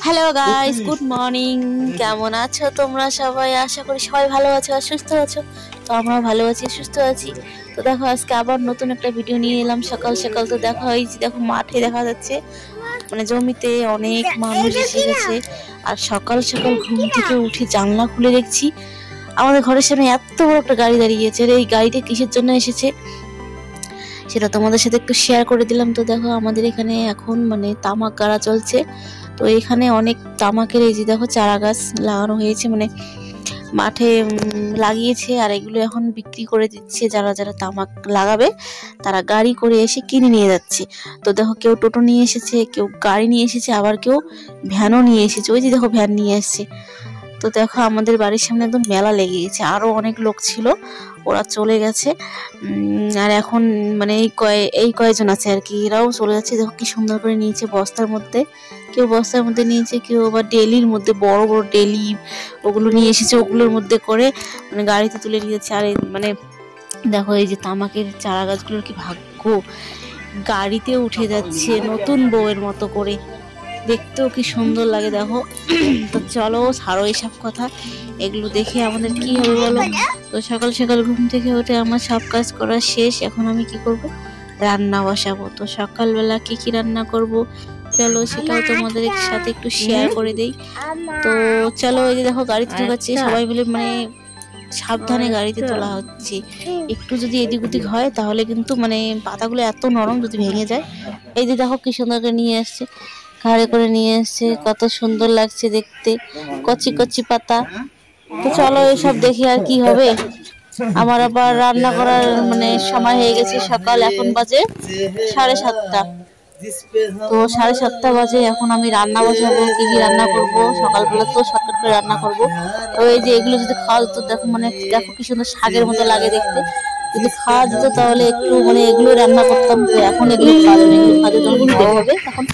Hello guys, good morning. কেমন আছো তোমরা সবাই? আশা করি সবাই ভালো আছো আর সুস্থ আছো। তো আমরা ভালো আছি, সুস্থ আছি। তো দেখো আজকে আবার নতুন একটা ভিডিও নিয়ে এলাম সকাল সকাল। তো দেখো এই যে দেখো মাঠে দেখা যাচ্ছে মানে জমিতে অনেক মানুষ এসে গেছে। আর সকাল সকাল ঘুম থেকে উঠে জানলা খুলে দেখছি আমাদের ঘরের সামনে এত বড় একটা গাড়ি দাঁড়িয়েছে। আর এই গাড়িটা কিসের জন্য এসেছে সেটা তোমাদের সাথে একটু শেয়ার করে দিলাম। তো দেখো আমাদের এখানে এখন মানে তামাক গাড়া চলছে। তো এখানে অনেক তামাকের এই যে দেখো চারা গাছ লাগানো হয়েছে, মানে মাঠে লাগিয়েছে। আর এগুলো এখন বিক্রি করে দিচ্ছে, যারা যারা তামাক লাগাবে তারা গাড়ি করে এসে কিনে নিয়ে যাচ্ছে। তো দেখো কেউ টোটো নিয়ে এসেছে, কেউ গাড়ি নিয়ে এসেছে, আবার কেউ ভ্যানও নিয়ে এসেছে। ওই যে দেখো ভ্যান নিয়ে এসছে। তো দেখো আমাদের বাড়ির সামনে একদম মেলা লেগে গেছে, আরো অনেক লোক ছিল, ওরা চলে গেছে। আর এখন মানে এই কয়েকজন আছে আর কি, এরাও চলে যাচ্ছে। দেখো কি সুন্দর করে নিয়েছে বস্তার মধ্যে, কেউ বস্তার মধ্যে নিয়েছে, কেউ আবার ডেলির মধ্যে বড় বড় ডেলি ওগুলো নিয়ে এসেছে, ওগুলোর মধ্যে করে মানে গাড়িতে তুলে নিয়ে যাচ্ছে। আর মানে দেখো এই যে তামাকের চারা গাছগুলোর কি ভাগ্য, গাড়িতে উঠে যাচ্ছে নতুন বউয়ের মতো করে, দেখতেও কি সুন্দর লাগে দেখো। তো চলো ছাড়ো এইসব কথা, এগুলো দেখে আমাদের কি হবে বলো। তো সকাল সকাল ঘুম থেকে উঠে আমার সব কাজ করা শেষ। এখন আমি কি করব, রান্না বসাবো। তো সকালবেলা কি কি রান্না করব চলো সেটাও তোমাদের সাথে একটু শেয়ার করে দেই। তো চলো এই যে দেখো গাড়িতে ঢোকাচ্ছে সবাই মিলে, মানে সাবধানে গাড়িতে তোলা হচ্ছে। একটু যদি এদিক ওদিক হয় তাহলে কিন্তু মানে পাতাগুলো এত নরম, যদি ভেঙে যায়। এই যে দেখো কি সুন্দর করে নিয়ে আসছে, ঘাড়ে করে নিয়ে এসছে, কত সুন্দর লাগছে দেখতে, কচি কচি পাতা। তো চলো এসব দেখি আর কি হবে। আমার আবার রান্না করার মানে সময় হয়ে গেছে, সকাল এখন বাজে 7:30। তো 7:30 বাজে, এখন আমি রান্না বসাবো। কি কি রান্না করব, সকালবেলা তো শর্টকাট করে রান্না করব। তো এই যে এগুলো যদি খাওয়া যেত, দেখো মানে দেখো কি সুন্দর শাকের মতো লাগে দেখতে, যদি খাওয়া যেত তাহলে একটু মানে এগুলো রান্না করতাম। তো এখন এগুলো খাওয়া যাবে, এগুলো খাওয়া যখন খাওয়া হবে তখন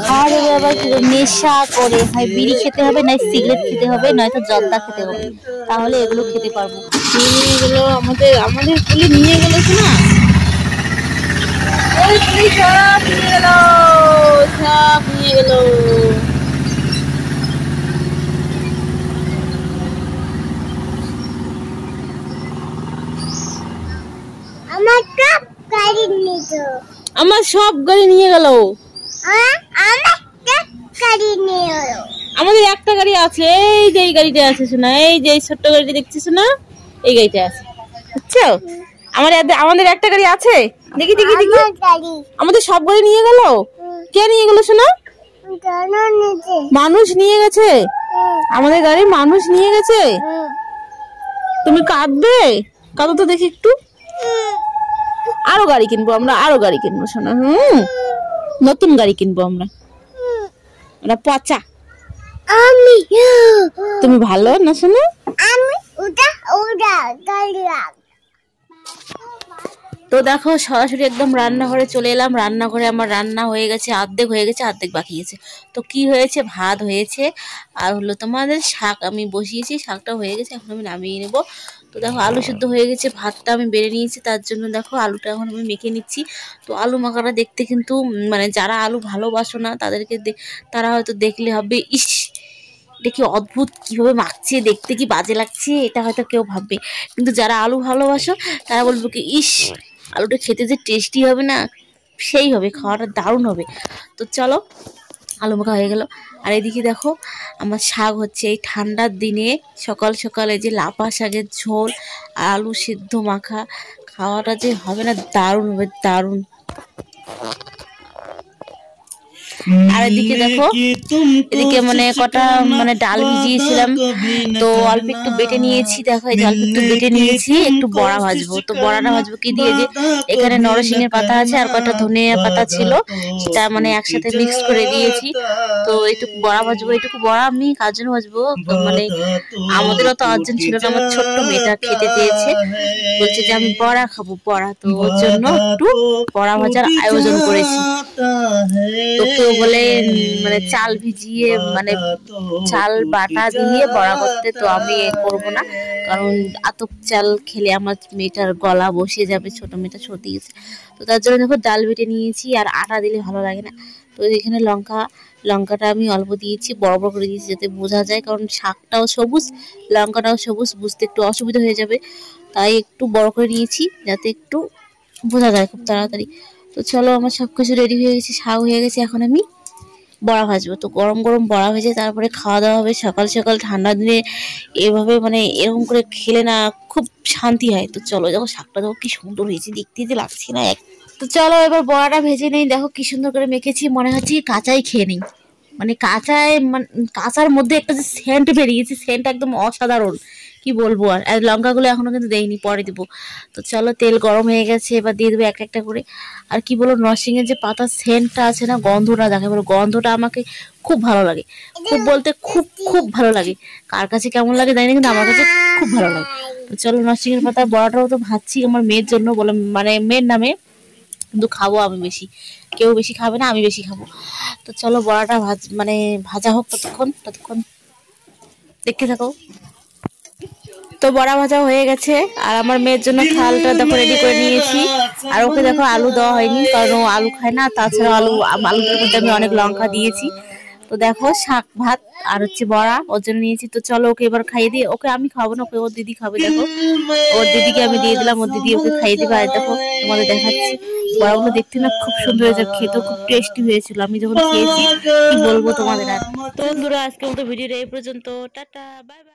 খাওয়া যাবে। আবার নেশা করে হয় বিড়ি খেতে হবে, নয় সিগারেট খেতে হবে, নয়তো জর্দা খেতে হবে, তাহলে এগুলো খেতে পারবো। নিয়ে গেলো আমাদের পুলে নিয়ে গেলো না, ওই পুলিশ সব নিয়ে গেল, সব নিয়ে গেল। আমার সব গাড়ি নিয়ে গেল, আমাদের একটা গাড়ি আছে, এই যে এই গাড়িটা আছে শোনা, এই যে ছোট্ট গাড়িটা দেখছিস না, এই গাড়িটা আছে, বুঝছো? আমাদের একটা গাড়ি আছে, দেখি দেখি দেখি, আমাদের সব গাড়ি নিয়ে গেল। কে নিয়ে গেল শোনা? মানুষ নিয়ে গেছে, আমাদের গাড়ি মানুষ নিয়ে গেছে। তুমি কাঁদবে, কাঁদো তো দেখি একটু। আরো গাড়ি কিনবো আমরা, আরো গাড়ি কিনবো শোনা। নতুন গাড়ি কিনবো আমরা পচা। তুমি ভালো না শোনো? তো দেখো সরাসরি একদম রান্নাঘরে চলে এলাম। রান্নাঘরে আমার রান্না হয়ে গেছে, অর্ধেক হয়ে গেছে, অর্ধেক বাকি আছে। তো কি হয়েছে, ভাত হয়েছে আর হলো তোমাদের শাক আমি বসিয়েছি, শাকটা হয়ে গেছে, এখন আমি নামিয়ে নেবো। তো দেখো আলু সিদ্ধ হয়ে গেছে, ভাতটা আমি বেড়ে নিয়েছি, তার জন্য দেখো আলুটা এখন আমি মেখে নিচ্ছি। তো আলু মাখাটা দেখতে কিন্তু মানে যারা আলু ভালোবাসো না তাদেরকে তারা হয়তো দেখলে হবে ইস দেখি অদ্ভুত কিভাবে মাখছে, দেখতে কি বাজে লাগছে, এটা হয়তো কেউ ভাববে। কিন্তু যারা আলু ভালোবাসো তারা বলবো কি ইস আলুটা খেতে যে টেস্টি হবে না, সেই হবে, খাওয়াটা দারুণ হবে। তো চলো আলু মাখা হয়ে গেল। আর এদিকে দেখো আমার শাক হচ্ছে, এই ঠান্ডার দিনে সকাল সকালে যে লাফা শাকের ঝোল আর আলু সিদ্ধ মাখা, খাওয়াটা যে হবে না দারুণ হবে, দারুণ। আর এদিকে দেখো এদিকে মানে কটা মানে ডাল ভিজিয়েছিলাম, তো অল্প একটু বেটে নিয়েছি। দেখো এই যে অল্প একটু বেটে নিয়েছি, একটু বড়া ভাজবো। তো বড়াটা ভাজবো কি দিয়ে, যে এখানে নরসিংহের পাতা আছে আর কয়েকটা ধনিয়া পাতা ছিল, সেটা মানে একসাথে মিক্স করে দিয়েছি। তো এইটুকু বড়া ভাজবো, এইটুকু বড়া আমি কার জন্য ভাজবো, মানে আমাদেরও তো অর্জন ছিল না, আমার ছোট্ট মেয়েটা খেতে চেয়েছে, বলছে যে আমি বড়া খাবো বড়া, তো ওর জন্য একটু বড়া ভাজার আয়োজন করেছি। তো কেউ বলে মানে চাল ভিজিয়ে মানে চাল বাটা দিয়ে বড়া করতে, তো আমি করব না, কারণ আতপ চাল খেলে আমার মেয়েটার গলা বসে যাবে, ছোট মেয়েটা সর্দি গেছে। তো তার জন্য দেখো ডাল বেটে নিয়েছি, আর আটা দিলে ভালো লাগে না। তো এখানে লঙ্কাটা আমি অল্প দিয়েছি, বড় বড় করে দিয়েছি যাতে বোঝা যায়, কারণ শাকটাও সবুজ লঙ্কাটাও সবুজ, বুঝতে একটু অসুবিধা হয়ে যাবে, তাই একটু বড় করে নিয়েছি যাতে একটু বোঝা যায় খুব তাড়াতাড়ি। তো চলো আমার সব কিছু রেডি হয়ে গেছে, শাক হয়ে গেছে, এখন আমি বড়া ভাজবো। তো গরম গরম বড়া ভেজে তারপরে খাওয়া দাওয়া হবে। সকাল সকাল ঠান্ডা দিনে এভাবে মানে এরকম করে খেলে না খুব শান্তি হয়। তো চলো, দেখো শাকটা দেখো কি সুন্দর হয়েছে, দেখতে যে লাগছে না এক। তো চলো এবার বড়াটা ভেজে নেই, দেখো কি সুন্দর করে মেখেছি, মনে হচ্ছে কাঁচাই খেয়ে নিই। মানে কাঁচার মধ্যে একটা যে সেন্ট বেরিয়েছে, সেন্ট একদম অসাধারণ, কি বলবো। আর লঙ্কাগুলো এখনো কিন্তু দেয়নি, পরে দেবো। তো চলো তেল গরম হয়ে গেছে, এবার দিয়ে দেবো একটা একটা করে। আর কি বলো, নরসিংহের যে পাতার সেন্টটা আছে না, গন্ধটা, দেখে বলো গন্ধটা আমাকে খুব ভালো লাগে, খুব বলতে খুব খুব ভালো লাগে। কার কাছে কেমন লাগে জানি না, কিন্তু আমার কাছে খুব ভালো লাগে। তো চলো নরসিংহের পাতার বড়াটাও তো ভাজছি আমার মেয়ের জন্য, বলে মানে মেয়ের নামে, কিন্তু খাবো আমি বেশি, কেউ বেশি খাবে না, আমি বেশি খাবো। তো চলো বড়াটা ভাজা হোক, ততক্ষণ দেখতে থাকো। তো বড়া ভাজা হয়ে গেছে, আর আমার মেয়ের জন্য থালটা দেখো রেডি করে নিয়েছি। আর ওকে দেখো আলু দেওয়া হয়নি, কারণ ও আলু খায় না, তাছাড়া আলুটার মধ্যে আমি অনেক লঙ্কা দিয়েছি। তো দেখো শাক ভাত আর হচ্ছে বড়া ওর জন্য নিয়েছি। তো চলো ওকে এবার খাইয়ে দিই, ওকে আমি খাবো না, ওকে ওর দিদি খাবে। দেখো ওর দিদিকে আমি দিয়ে দিলাম, ওর দিদি ওকে খাইয়ে দিবে। আর দেখো তোমাদের দেখাচ্ছি, বড়াগুলো দেখতে না খুব সুন্দর হয়েছে, খেতেও খুব টেস্টি হয়েছিল, আমি যখন খেয়েছি কি বলবো তোমাদের। আর তো বন্ধুরা, আজকের মতো ভিডিওটা এই পর্যন্ত, টাটা বাই বাই।